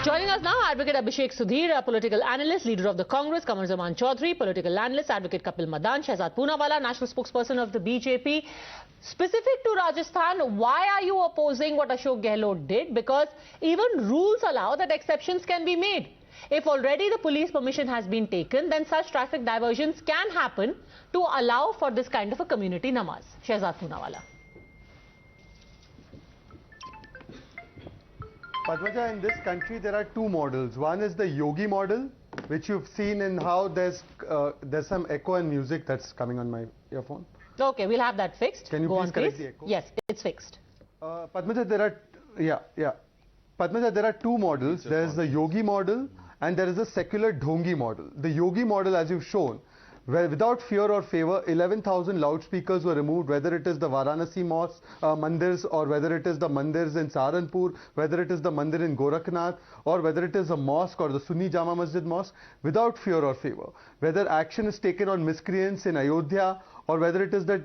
Joining us now, Advocate Abhishek Sudhir, a political analyst, leader of the Congress, Kamruzzuman Chowdhury, political analyst, Advocate Kapil Madan, Shehzad Poonawalla, national spokesperson of the BJP. Specific to Rajasthan, why are you opposing what Ashok Gehlot did? Because even rules allow that exceptions can be made. If already the police permission has been taken, then such traffic diversions can happen to allow for this kind of a community namaz. Shehzad Poonawalla. Padmaja, in this country there are two models. One is the Yogi model, which you've seen in how there's some echo and music that's coming on my earphone. Okay, we'll have that fixed. Can you Go please on, correct the echo? Yes, it's fixed. Padmaja, Padmaja, there are two models. There is the Yogi model and there is a secular Dhongi model. The Yogi model, as you've shown, where without fear or favor, 11,000 loudspeakers were removed, whether it is the Varanasi mosque, mandirs, or whether it is the mandirs in Saharanpur, whether it is the mandir in Gorakhnath, or whether it is a mosque or the Sunni Jama Masjid mosque, without fear or favor. Whether action is taken on miscreants in Ayodhya, or whether it is the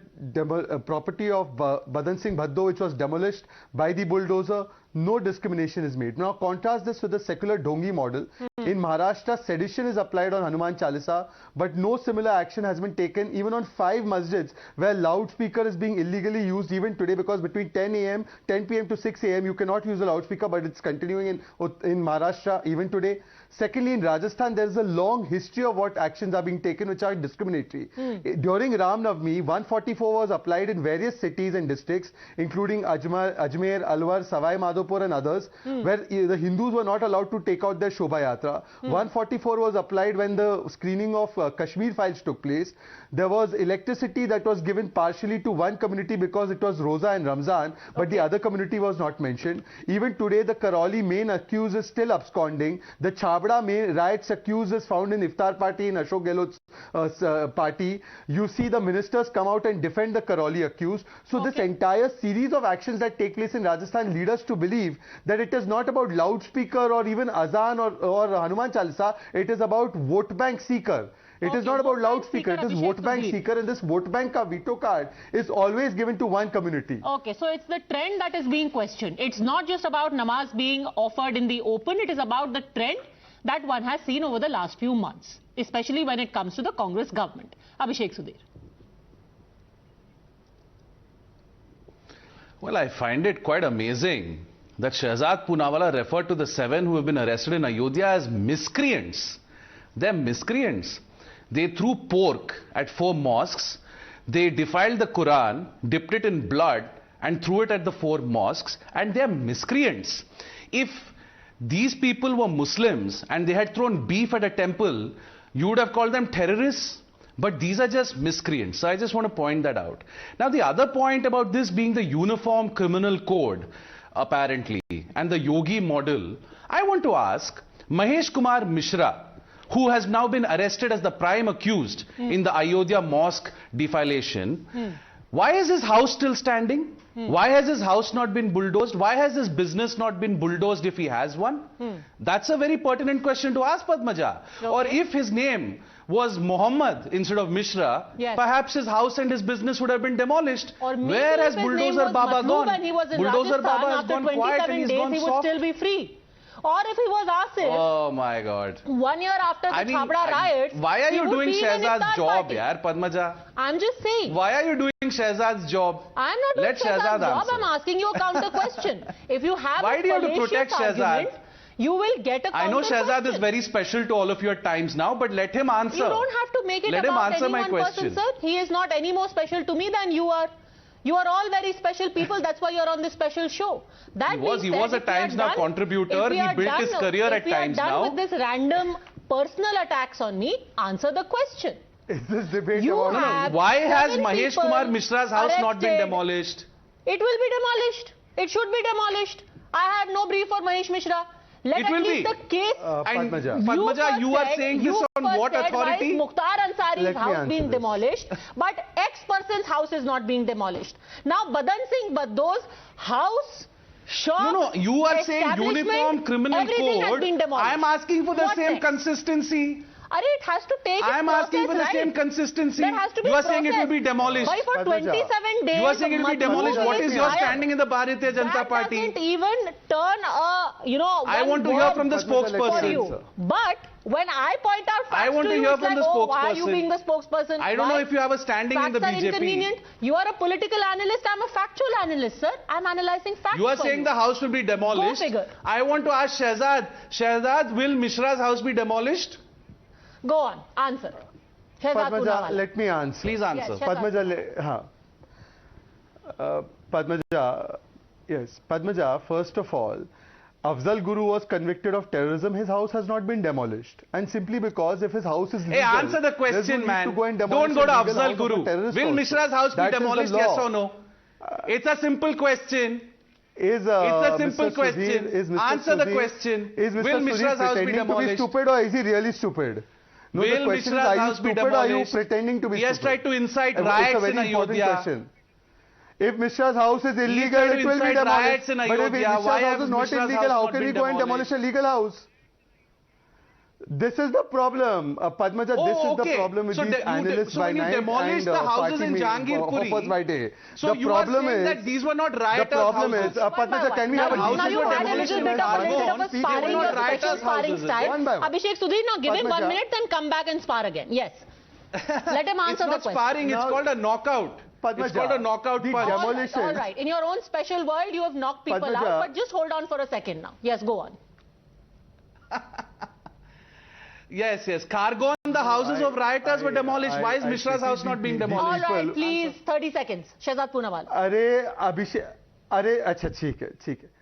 property of Badan Singh Bhaddo, which was demolished by the bulldozer, no discrimination is made. Now contrast this with the secular Dhongi model. In Maharashtra, sedition is applied on Hanuman Chalisa, but no similar action has been taken even on 5 masjids where loudspeaker is being illegally used even today, because between 10 p.m. to 6 a.m. you cannot use a loudspeaker, but it's continuing in Maharashtra even today. Secondly, in Rajasthan, there is a long history of what actions are being taken which are discriminatory. During Ram Navami, 144 was applied in various cities and districts, including Ajmer, Alwar, Savai Madhopur and others, where the Hindus were not allowed to take out their Shobha Yatra. 144 was applied when the screening of Kashmir files took place. There was electricity that was given partially to one community because it was Roza and Ramzan, but the other community was not mentioned. Even today, the Karoli main accused is still absconding. The Chabra main riots accused is found in Iftar party in Ashok Gehlot's party. You see the ministers come out and defend the Karoli accused. So this entire series of actions that take place in Rajasthan lead us to believe that it is not about loudspeaker or even azan or Hanuman Chalisa. It is about vote bank seeker. It is not about loudspeaker, it is vote bank seeker, and this vote bank ka veto card is always given to one community. Okay, so it's the trend that is being questioned. It's not just about namaz being offered in the open, it is about the trend that one has seen over the last few months, especially when it comes to the Congress government. Abhishek Sudhir. Well, I find it quite amazing that Shehzad Poonawalla referred to the 7 who have been arrested in Ayodhya as miscreants. They're miscreants. They threw pork at 4 mosques, they defiled the Quran, dipped it in blood and threw it at the 4 mosques, and they're miscreants. If these people were Muslims and they had thrown beef at a temple, you would have called them terrorists, but these are just miscreants. So I just want to point that out. Now the other point about this being the uniform criminal code, apparently, and the Yogi model, I want to ask Mahesh Kumar Mishra, who has now been arrested as the prime accused in the Ayodhya mosque defilation. Why is his house still standing? Why has his house not been bulldozed? Why has his business not been bulldozed if he has one? That's a very pertinent question to ask, Padmaja. Or if his name was Muhammad instead of Mishra, perhaps his house and his business would have been demolished. Or where has Bulldozer Baba gone? When he was in Bulldozer Rajasthan, Baba has after gone 27 quiet and he's days, gone he would soft. still be free. Or if he was Asif, oh my God. 1 year after the Chabra riots, why are you doing Shehzad's job, yaar, Padmaja? I'm just saying. Why are you doing Shehzad's job? I'm not doing Shehzad's job. Answer. I'm asking you a counter question. If you have why do you have to protect Shehzad? You will get a counter I know Shehzad question. is very special to all of you at times now, but let him answer. You don't have to make it let about him answer any my one question. person, sir. He is not any more special to me than you are. You are all very special people. That's why you're on this special show. He was a Times Now contributor. He built his career at Times Now. If we are done with this random personal attacks on me, answer the question. Is this debate Why has Mahesh Kumar Mishra's house not been demolished? It will be demolished. It should be demolished. I had no brief for Mahesh Mishra. Let it will be the case. Padmaja, you are saying this on what authority? Mukhtar Ansari's house being demolished, but X-person's house is not being demolished. Now, Badan Singh Bhaddo's house, shop, no, you are saying uniform criminal code. I am asking for the same consistency. It has to take its I'm asking for the process, same right? consistency. There has to be You are saying it will be process. demolished. Why for Padmaja, 27 days? You are saying it will be demolished. What is your standing in the Bharatiya Janata Party? That doesn't even turn I want to hear from the spokesperson. for you. But when I point out facts I want to you, hear it's from like, the oh, why are you spokesperson. being the spokesperson? I don't know if you have a standing in the Facts are BJP. inconvenient. You are a political analyst. I'm a factual analyst, sir. I'm analyzing facts. You are saying the house will be demolished. Go figure. I want to ask Shehzad. Shehzad, will Misra's house be demolished? Go on. Answer. Shehzad Padmaja, Poonawalla. let me answer. Please answer. Yes, Padmaja, Padmaja, yes. Padmaja, first of all, Afzal Guru was convicted of terrorism. His house has not been demolished. And simply because if his house is legal... Hey, answer the there's no question, need man. to go and demolish Don't go to a legal Afzal house of a Guru. terrorist Will also. Misra's house be That is the demolished, law. yes or no? It's a simple question. It's a simple question. Answer the question. Is Mr. Will Misra's house be pretending to be demolished? stupid or is he really stupid? No, the Will question is, Misra's are you house be stupid or are you demolished? pretending to be He has stupid? tried to incite It's riots a very in important Ayodhya. question. If Mishra's house is illegal, tried to it will be incite demolished. riots in But if Ayodhya. Mishra's Why house have is not Mishra's illegal, house how not can been we go and demolish demolished? a legal house? This is the problem, Padmaja. This is the problem with these analysts by night and houses in Jahangirpuri hoppers by day. So the you are problem saying is that these were not rioters' the problem houses. is, Padmaja, can we have a now you were had a little bit of a sparring, not your rioters' special sparring houses. style. One by one. Abhishek Sudhir, now give him 1 Padmaja. minute, then come back and spar again. Yes. Let him answer the It's not question. sparring, it's Now- called a knockout. Padmaja, It's called a knockout the punch. demolition. All right. In your own special world, you have knocked people Padmaja. out, but just hold on for a second now. Yes, go on. Yes. Khargon, the houses of rioters were demolished. Why is Mishra's house not being demolished? All right, please, 30 seconds. Shehzad Poonawalla. अरे अभिषेक अरे अच्छा ठीक है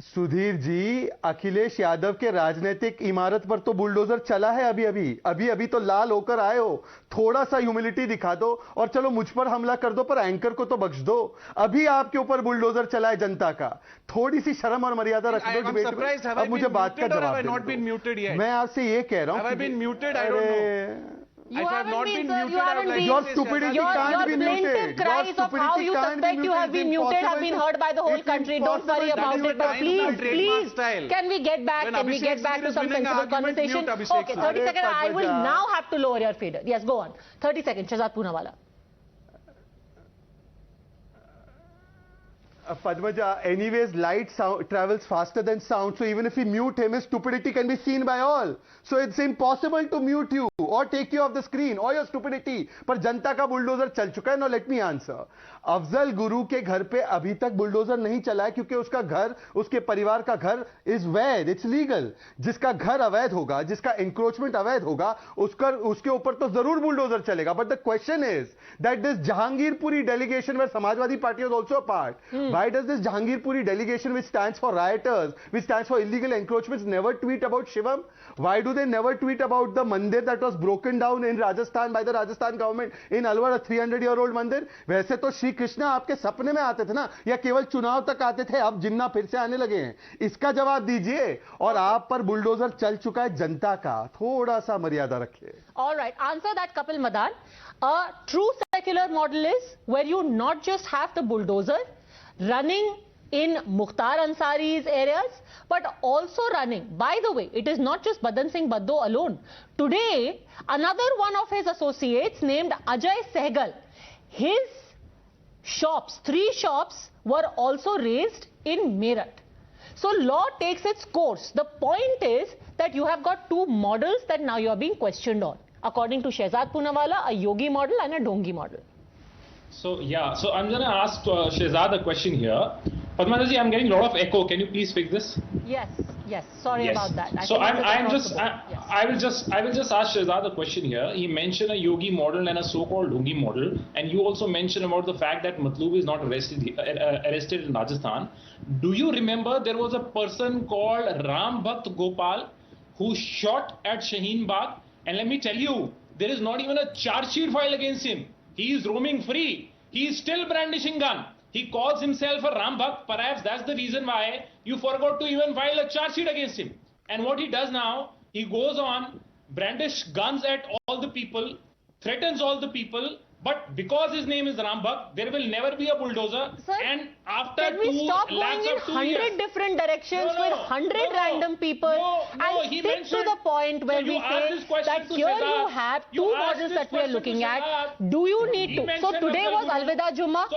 सुधीर जी अखिलेश यादव के राजनीतिक इमारत पर तो बुलडोजर चला है अभी तो लाल होकर आए हो थोड़ा सा ह्यूमिलिटी दिखा दो और चलो मुझ पर हमला कर दो पर एंकर को तो बख्श दो अभी आपके ऊपर बुलडोजर चला है जनता का थोड़ी सी शर्म और मर्यादा रख दो डिबेट में अब मुझे बात का जवाब दो मैं आपसे ये कह रहा हूं You haven't been, sir. You haven't been. Your stupidity can't be muted. Your plaintive cries of how you suspect you have been muted have been heard by the whole country. Don't worry about it. But please, can we get back? Can we get back to some sensible conversation? Okay, 30 seconds. I will now have to lower your fader. Yes, go on. 30 seconds. Shehzad Poonawalla. Padmaja, anyways, light travels faster than sound. So even if we mute him, his stupidity can be seen by all. So it's impossible to mute you or take you off the screen or your stupidity. पर जनता का bulldozer चल चुका है. Now let me answer. Afzal Guru के घर पे अभी तक बुलडोजर नहीं चला है क्योंकि उसका घर, उसके परिवार का घर is वैध, it's legal. जिसका घर अवैध होगा, जिसका encroachment अवैध होगा, उसके ऊपर तो जरूर बुलडोजर चलेगा. But the question is that this Jahangirpuri delegation where Samajwadi Party was also a part. Why does this Jahangirpuri delegation, which stands for rioters, which stands for illegal encroachments, never tweet about Shivam? Why do they never tweet about the mandir that was broken down in Rajasthan by the Rajasthan government in Alwar, a 300-year-old mandir? वैसे तो श्री कृष्णा आपके सपने में आते थे ना, या केवल चुनाव तक आते थे, अब जिन्ना फिर से आने लगे हैं. इसका जवाब दीजिए. और आप पर बुलडोजर चल चुका है जनता का. थोड़ा सा मर्यादा रखिए. All right, answer that, Kapil Madan. A true secular model is where you not just have the bulldozer running in Mukhtar Ansari's areas, but also running. By the way, it is not just Badan Singh Baddo alone. Today, another one of his associates named Ajay Sehgal, his shops, 3 shops, were also raised in Meerut. So law takes its course. The point is that you have got 2 models that now you are being questioned on. According to Shehzad Poonawalla, a Yogi model and a Dhongi model. So I'm going to ask Shehzad a question here. Padmaja ji, I'm getting a lot of echo. Can you please fix this? Yes. Sorry about that. I will just ask Shehzad a question here. He mentioned a Yogi model and a so-called Dhongi model, and you also mentioned about the fact that Matlub is not arrested in Rajasthan. Do you remember there was a person called Ram Bhakt Gopal who shot at Shaheen Bagh? And let me tell you, there is not even a charge sheet filed against him. He is roaming free. He is still brandishing gun. He calls himself a Ram Bhakt. Perhaps that's the reason why you forgot to even file a charge sheet against him. And what he does now, he goes on, brandish guns at all the people, threatens all the people, But because his name is Rambhakt, there will never be a bulldozer. Sir, and after can we stop going in 100 different directions with 100 random people and stick to the point where we say that here you have two models that we are looking at. Do you need to? So today was Alvida Juma.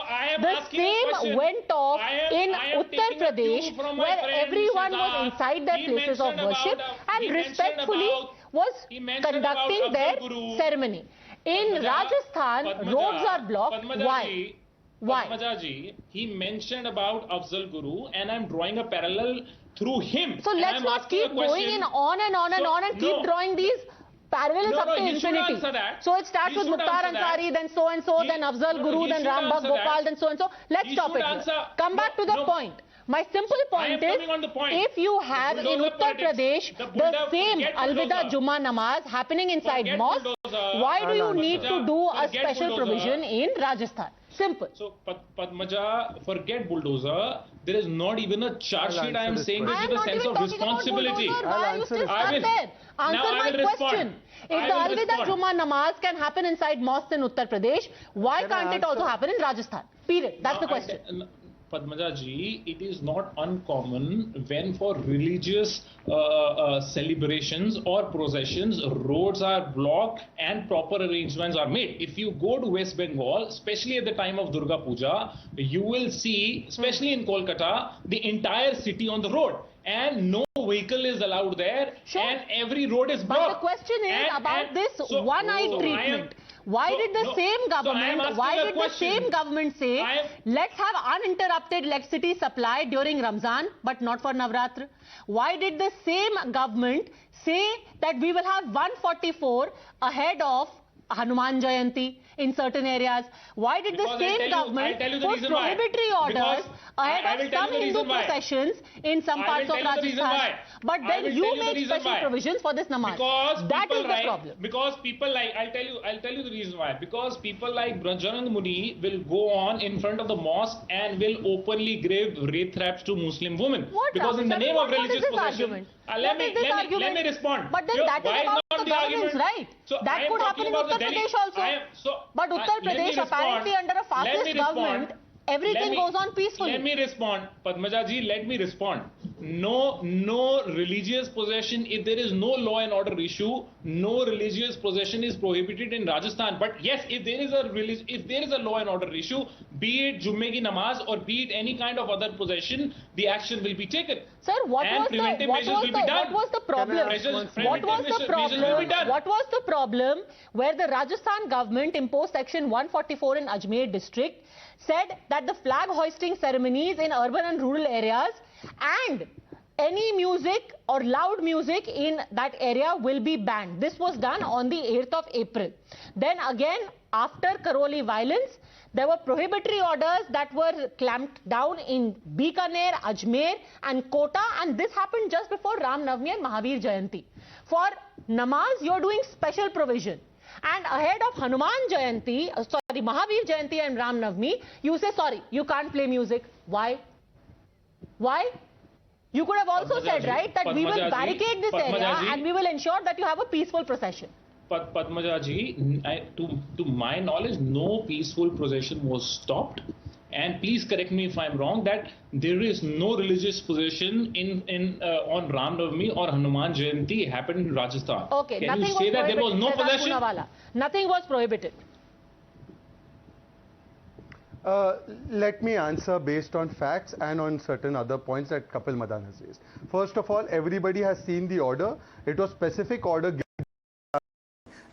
The same went off in Uttar Pradesh where everyone was inside their places of worship and respectfully was conducting their ceremony. In Rajasthan, roads are blocked. Why? Padmaja ji, he mentioned about Afzal Guru, and I'm drawing a parallel through him. So let's not keep going in on and on and on and keep drawing these parallels up to infinity. So it starts with Mukhtar Ansari, then so and so, then Afzal Guru, then Rambhakt Gopal, then so and so. Let's stop it here. Come back to the point. My simple point is, if you have in Uttar Pradesh the same Alvida Juma namaz happening inside mosque, why do you need to do a special provision in Rajasthan? Simple. So, Padmaja, forget bulldozer. There is not even a charge sheet. I am saying this with a sense of responsibility. Why are you still stuck there? Answer my question. If the Alvida Juma namaz can happen inside mosques in Uttar Pradesh, why can't it also happen in Rajasthan? Period. That's the question. Padmaja ji, it is not uncommon when for religious celebrations or processions, roads are blocked and proper arrangements are made. If you go to West Bengal, especially at the time of Durga Puja, you will see, especially in Kolkata, the entire city on the road. And no vehicle is allowed there, and every road is blocked. But the question is about this one-eyed treatment. Why did the same government say, let's have uninterrupted electricity supply during Ramzan, but not for Navratri? Why did the same government say that we will have 144 ahead of Hanuman Jayanti in certain areas? Why did the same government put prohibitory orders ahead of some Hindu processions in some parts of Rajasthan? But then you make special provisions for this namaz. That is the problem. Because people like, I'll tell you the reason why. Because people like Brajanand Muni will go on in front of the mosque and will openly give rape threats to Muslim women. Because in the name of religious possession. Let me respond. But then that is about the governance, right? So that could happen in Uttar Pradesh also. But Uttar Pradesh, apparently under a fascist government, everything goes on peacefully. Let me respond. Padmaja ji, let me respond. No religious possession, if there is no law and order issue, no religious possession is prohibited in Rajasthan. But yes, if there is a law and order issue, be it Jumme ki namaz or be it any kind of other possession, the action will be taken. Sir, what was the problem where the Rajasthan government imposed section 144 in Ajmer district, said that the flag hoisting ceremonies in urban and rural areas and any music or loud music in that area will be banned. This was done on the 8th of April. Then again, after Karoli violence, there were prohibitory orders that were clamped down in Bikaner, Ajmer and Kota, and this happened just before Ram Navami and Mahavir Jayanti. For namaz, you are doing special provision. And ahead of Hanuman Jayanti, Mahavir Jayanti and Ram Navami, you say, sorry, you can't play music. Why? Why? You could have also said, right, that we will barricade this area and we will ensure that you have a peaceful procession. Padmaja ji, to my knowledge, no peaceful procession was stopped. And please correct me if I'm wrong, that there is no religious procession on Ram Navami or Hanuman Jayanti happened in Rajasthan. Okay, can you say that there was no possession? Nothing was prohibited. Let me answer based on facts and on certain other points that Kapil Madan has raised. First of all, everybody has seen the order. It was specific order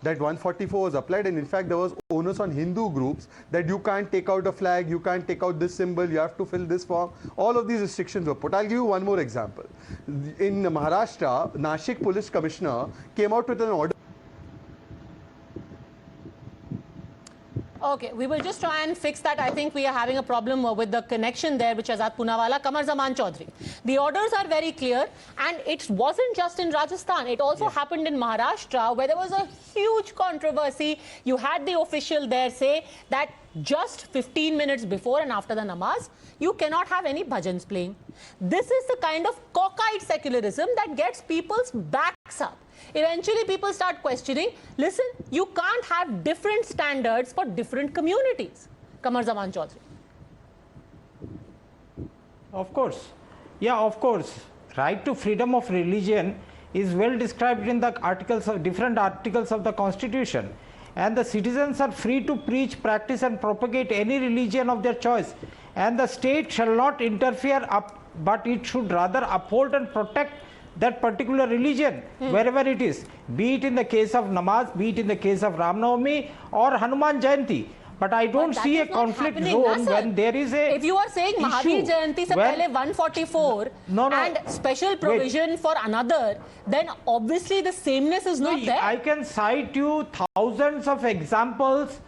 that 144 was applied, and in fact there was onus on Hindu groups that you can't take out a flag, you can't take out this symbol, you have to fill this form. All of these restrictions were put. I'll give you one more example. In Maharashtra, Nashik Police Commissioner came out with an order. Okay, we will just try and fix that. I think we are having a problem with the connection there with Shehzad Poonawalla. Kamruzzuman Chowdhury. The orders are very clear, and it wasn't just in Rajasthan. It also happened in Maharashtra, where there was a huge controversy. You had the official there say that just 15 minutes before and after the namaz, you cannot have any bhajans playing. This is the kind of cockeyed secularism that gets people's backs backs up. Eventually people start questioning, listen, you can't have different standards for different communities. Kamruzzuman Chowdhury. Of course. Yeah, of course. Right to freedom of religion is well described in the different articles of the Constitution. And the citizens are free to preach, practice and propagate any religion of their choice. And the state shall not interfere, but it should rather uphold and protect that particular religion wherever it is, be it in the case of namaz, be it in the case of Ram Navami or Hanuman Jayanti. But I don't see a conflict zone when there is a. If you are saying Mahavir Jayanti se pehle 144 and special provision for another, then obviously the sameness is not there. I can cite you thousands of examples.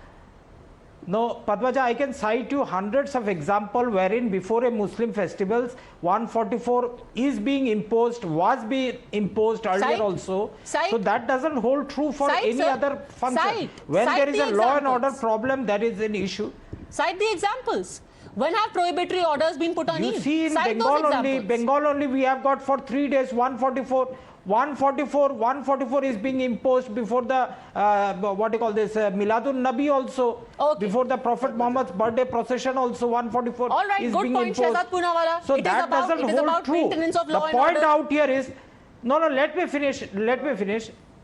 No, Padmaja, I can cite you hundreds of examples wherein before a Muslim festivals 144 is being imposed, was being imposed earlier also. So that doesn't hold true for any other function. When there is a law and order problem, that is an issue. Cite the examples. When have prohibitory orders been put on You see in Bengal only we have got for 3 days 144 is being imposed before the what do you call this Miladun Nabi also, before the Prophet Muhammad's birthday procession also 144 all right, is good being point, imposed. Shehzad Poonawalla. So that doesn't hold true. The point out here is, no, let me finish,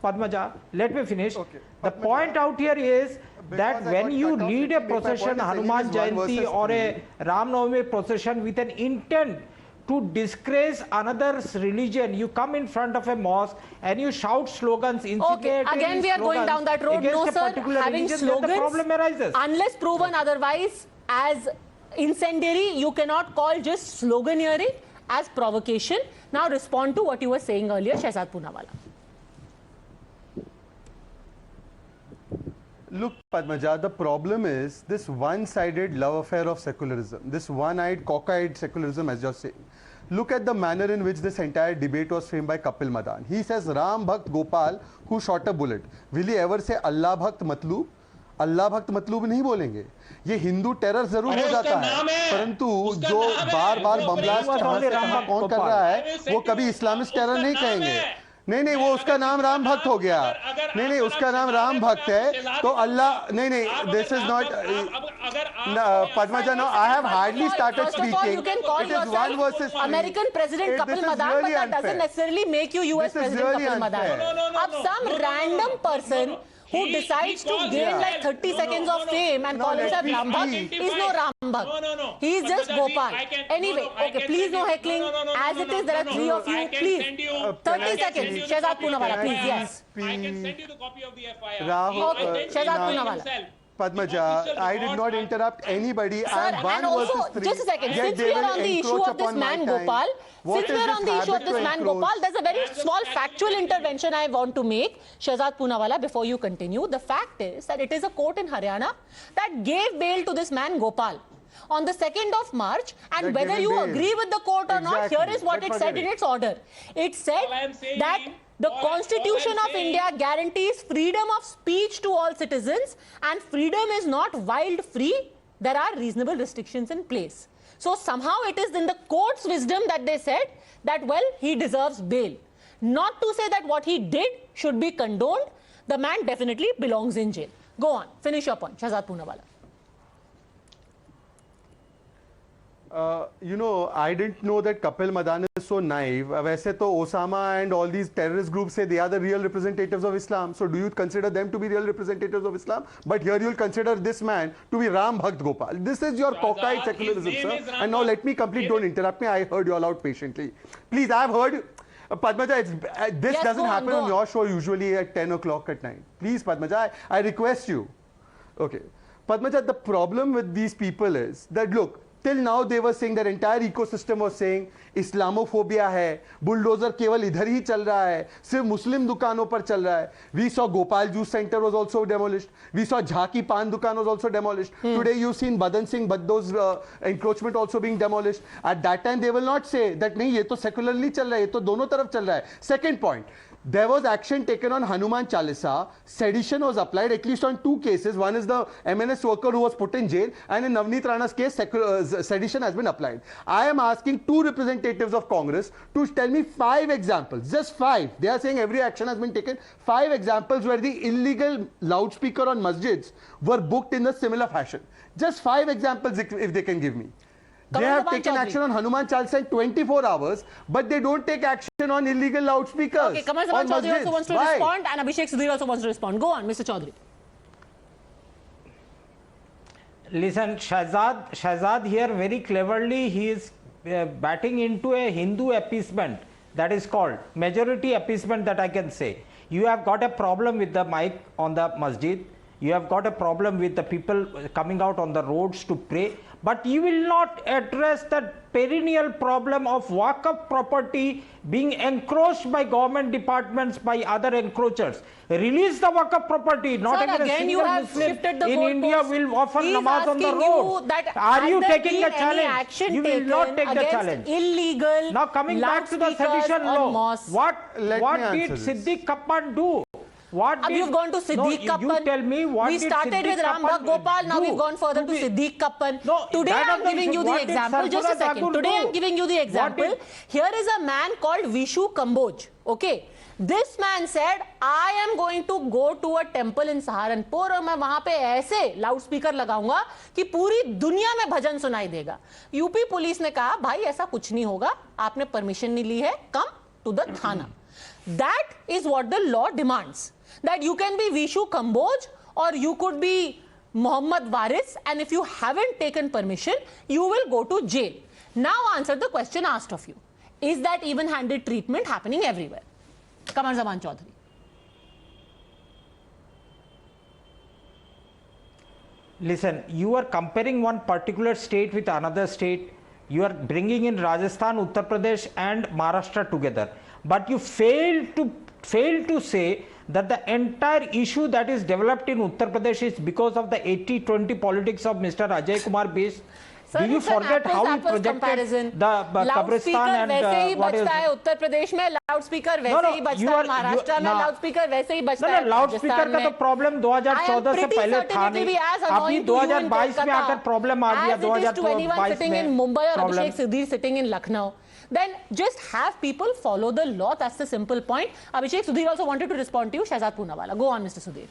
Padmaja, let me finish. Okay. The point out here is that when you lead a procession, Hanuman Jayanti or a Ram Navami procession with an intent to disgrace another's religion, you come in front of a mosque and you shout slogans, okay, again we are going down that road. No sir, having slogans, the problem arises. Unless proven otherwise as incendiary, you cannot call just sloganeering as provocation. Now respond to what you were saying earlier, Shehzad Poonawalla. Look, Padmaja, the problem is this one-sided love affair of secularism, this one-eyed, cock-eyed secularism, as you're saying. Look at the manner in which this entire debate was framed by Kapil Madan. He says Ram Bhakt Gopal who shot a bullet. Will he ever say Allah Bhakt Matloob? अल्लाह भक्त मतलूब नहीं बोलेंगे. ये Hindu terror जरूर हो जाता है, परंतु जो बार बार बम ब्लास्ट कौन कर रहा है वो कभी इस्लामिस्ट टेरर नहीं कहेंगे. नहीं, वो उसका नाम राम भक्त हो गया. नहीं, उसका नाम राम भक्त है तो अल्लाह नहीं, this is not Padmaja. No, I have hardly started speaking. You can call it is one versus three. American President Kapil Madan, really but that unfair. doesn't necessarily make you US President really Kapil Madan. Some random person who decides to gain like 30 seconds of fame and call himself Ram Bhakt is no Ram Bhakt. He is just Gopal. Anyway, okay, please no heckling. As it is, there are three of you. Please, 30 seconds. Shehzad Poonawalla, please, yes. I can send you the copy of the FIR. Okay, Shehzad Poonawalla. Padmaja, I did not interrupt anybody. Sir, and also, just a second, since we are on the issue of this man Gopal, there's a very small factual intervention I want to make, Shehzad Poonawalla, before you continue. The fact is that it is a court in Haryana that gave bail to this man Gopal on the 2nd of March, and whether you agree with the court or not, here is what it said in its order. It said that the Constitution of India guarantees freedom of speech to all citizens, and freedom is not wild free. There are reasonable restrictions in place. So somehow it is in the court's wisdom that they said that, well, he deserves bail. Not to say that what he did should be condoned. The man definitely belongs in jail. Go on, finish your point, Shehzad Poonawalla. You know, I didn't know that Kapil Madan is so naive. वैसे तो Osama and all these terrorist groups say they are the real representatives of Islam. So do you consider them to be real representatives of Islam? But here you'll consider this man to be Ram Bhakt Gopal. This is your cockeyed secularism, sir. And now let me complete. Don't interrupt me. I heard you all out patiently. Please, I have heard. Padmaja, this doesn't happen on your show usually at 10 o'clock at night. Please, Padmaja, I request you. Okay. Padmaja, the problem with these people is that, look, till now they were saying, their entire ecosystem was saying Islamophobia है, bulldozer केवल इधर ही चल रहा है, सिर्फ मुस्लिम दुकानों पर चल रहा है. We saw Gopal Juice Center was also demolished. We saw Jhaki Pan Dukan was also demolished. Today you've seen Badan Singh Baddo's encroachment also being demolished. At that time they will not say that नहीं ये तो secularly चल रहा है, ये तो दोनों तरफ चल रहा है. Second point, There was action taken on Hanuman Chalisa. Sedition was applied at least on 2 cases. One is the MNS worker who was put in jail, and in Navneet Rana's case, sedition has been applied. I am asking 2 representatives of Congress to tell me 5 examples, just 5. They are saying every action has been taken. 5 examples where the illegal loudspeaker on masjids were booked in a similar fashion. Just 5 examples if they can give me. They have taken action on Hanuman Chalisa in 24 hours, but they don't take action on illegal loudspeakers. Okay, Kamruzzuman Chowdhury also wants to respond, and Abhishek Sudhir also wants to respond. Go on, Mr. Chowdhury. Listen, Shehzad here very cleverly, he is batting into a Hindu appeasement that is called majority appeasement, that I can say. You have got a problem with the mic on the masjid. You have got a problem with the people coming out on the roads to pray, but you will not address the perennial problem of Waqf property being encroached by government departments by other encroachers. Release the Waqf property, not Sir, even a again single you have Muslim shifted the in India will offer namaz on the road. Are you taking a challenge? You will not take the challenge. Illegal. Now coming back to the sedition law, what did Siddiq Kappan do? You've gone to Siddiq Kappan. You tell me what we started with Rambhag Gopal, now we've gone further to Siddiq Kappan. No, today I'm giving you the example. Just a second. Today I'm giving you the example. Here is a man called Vishu Kamboj. Okay. This man said, I am going to go to a temple in Saharanpur और मैं वहां पे ऐसे loudspeaker लगाऊंगा कि पूरी दुनिया में भजन सुनाई देगा. यूपी पुलिस ने कहा, भाई ऐसा कुछ नहीं होगा, आपने परमिशन नहीं ली है, come to the थाना. That is what the law demands. That you can be Vishu Kamboj or you could be Muhammad Waris, and if you haven't taken permission, you will go to jail. Now answer the question asked of you. Is that even-handed treatment happening everywhere? Kamruzzuman Chowdhury. Listen, you are comparing one particular state with another state. You are bringing in Rajasthan, Uttar Pradesh and Maharashtra together. But you fail to say that the entire issue that is developed in Uttar Pradesh is because of the 80-20 politics of Mr. Ajay Kumar Base. Do you forget how he projected the Kabristan and what is Uttar Pradesh में loudspeaker वैसे ही बजता है, महाराष्ट्र में loudspeaker वैसे ही बजता है, loudspeaker का तो problem 2014 से पहले था नहीं, अभी 2022 में आकर problem आ गया, 2022 sitting in Mumbai or Abhishek Sudhir sitting in Lucknow. Then just have people follow the law. That's the simple point. Abhishek Sudhir also wanted to respond to you. Shehzad Poonawalla. Go on, Mr. Sudhir.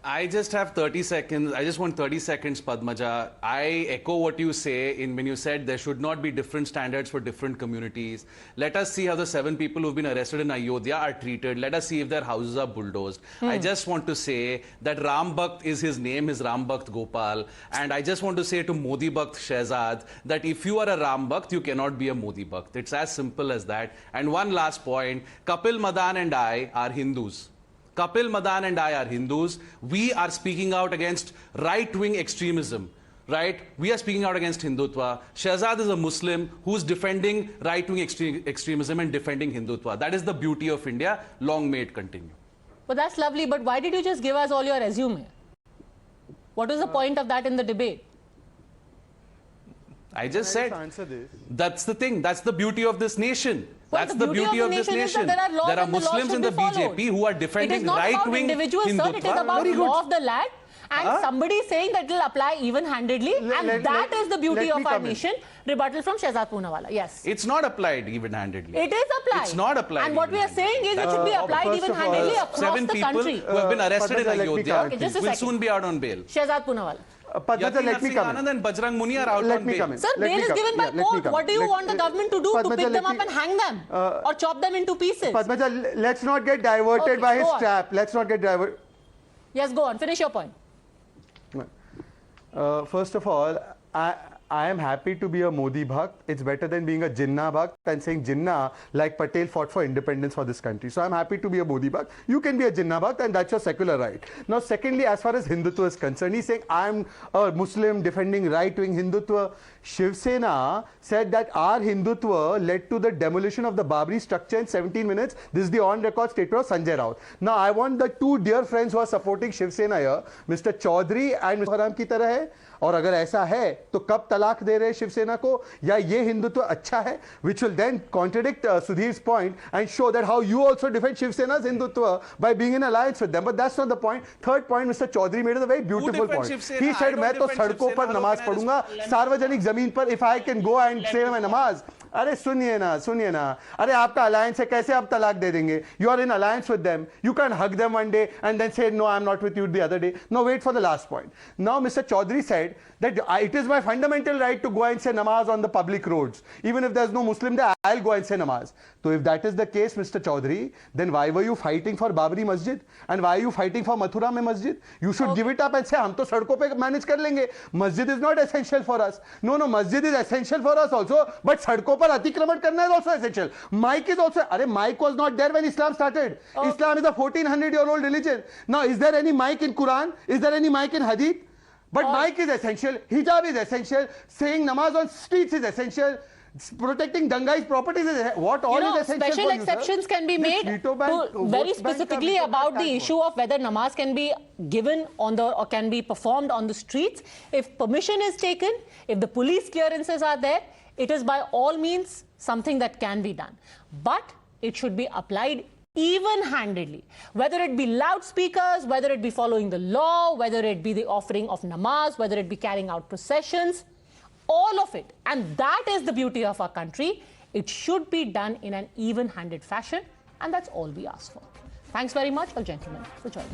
I just have 30 seconds. I just want 30 seconds, Padmaja. I echo what you say when you said there should not be different standards for different communities. Let us see how the 7 people who've been arrested in Ayodhya are treated. Let us see if their houses are bulldozed. I just want to say that Ram Bhakt is his name, is Ram Bhakt Gopal. And I just want to say to Modi Bhakt Shehzad that if you are a Ram Bhakt, you cannot be a Modi Bhakt. It's as simple as that. And one last point, Kapil Madan and I are Hindus. Kapil Madan and I are Hindus. We are speaking out against right-wing extremism, right? We are speaking out against Hindutva. Shehzad is a Muslim who's defending right-wing extremism and defending Hindutva. That is the beauty of India. Long may it continue. But that's lovely. But why did you just give us all your resume? What was the point of that in the debate? I just said, that's the thing. That's the beauty of this nation. Well, that's the beauty of this nation. There are Muslims in the BJP who are defending right-wing Hindutva. It is not about individuals, sir. It is about law of the land. And somebody saying that it will apply even-handedly. And that is the beauty of our nation. Rebuttal from Shehzad Poonawalla. Yes. It's not applied even-handedly. It is applied. It's not applied. And what we are saying is it should be applied even-handedly across the country. 7 people who have been arrested in Ayodhya will soon be out on bail. Shehzad Poonawalla. Padmaja, let me come in. And Bajrang Muni are out on bail. Sir, bail is given by court. What do you want the government to do? To pick them up and hang them? Or chop them into pieces? Padmaja, let's not get diverted by his trap. Let's not get diverted. Yes, go on. Finish your point. First of all, I am happy to be a Modi Bhakt. It's better than being a Jinnah Bhakt and saying Jinnah, like Patel, fought for independence for this country. So I'm happy to be a Modi Bhakt. You can be a Jinnah Bhakt and that's your secular right. Now, secondly, as far as Hindutva is concerned, he's saying I'm a Muslim defending right-wing Hindutva. Shiv Sena said that our Hindutva led to the demolition of the Babri structure in 17 minutes. This is the on-record statement of Sanjay Raut. Now, I want the 2 dear friends who are supporting Shiv Sena here, Mr. Chowdhury and Mr. Haram ki tarah hai. और अगर ऐसा है तो कब तलाक दे रहे शिवसेना को, या ये हिंदुत्व अच्छा है, which will then contradict Sudhir's point and show that how you also defend Shivsena's hindutva by being in alliance with them. But that's not the point. Third point, Mr. Chaudhary made a very beautiful point. He said, मैं तो सड़कों पर नमाज पढ़ूंगा, सार्वजनिक जमीन पर, if I can go and say my namaz. अरे सुनिए ना, अरे आपका अलायंस है, कैसे आप तलाक दे देंगे? You are in alliance with them. You can't hug them one day and then say, no, I'm not with you the other day. No, wait for the last point. Now, Mr. Chaudhary said that it is my fundamental right to go and say namaz on the public roads. Even if there's no Muslim there, I'll go and say namaz. So if that is the case, Mr. Chaudhary, then why were you fighting for Babri Masjid? And why are you fighting for Mathura mein Masjid? You should give it up and say, hum to sadko pe manage kar lenge. Masjid is not essential for us. No, Masjid is essential for us also, but sadko par atikraman karna is also essential. Mike is also, Mike was not there when Islam started. Islam is a 1400-year-old religion. Now, is there any mic in Quran? Is there any mic in Hadith? But mic is essential, hijab is essential, saying namaz on streets is essential, protecting Dangai's properties is essential. What all is essential special for you, exceptions can be made very specifically about the issue of whether namaz can be given on the or can be performed on the streets. If permission is taken, if the police clearances are there, it is by all means something that can be done. But it should be applied even-handedly, whether it be loudspeakers, whether it be following the law, whether it be the offering of namaz, whether it be carrying out processions, all of it. And that is the beauty of our country. It should be done in an even-handed fashion, and that's all we ask for. Thanks very much, all gentlemen, for joining.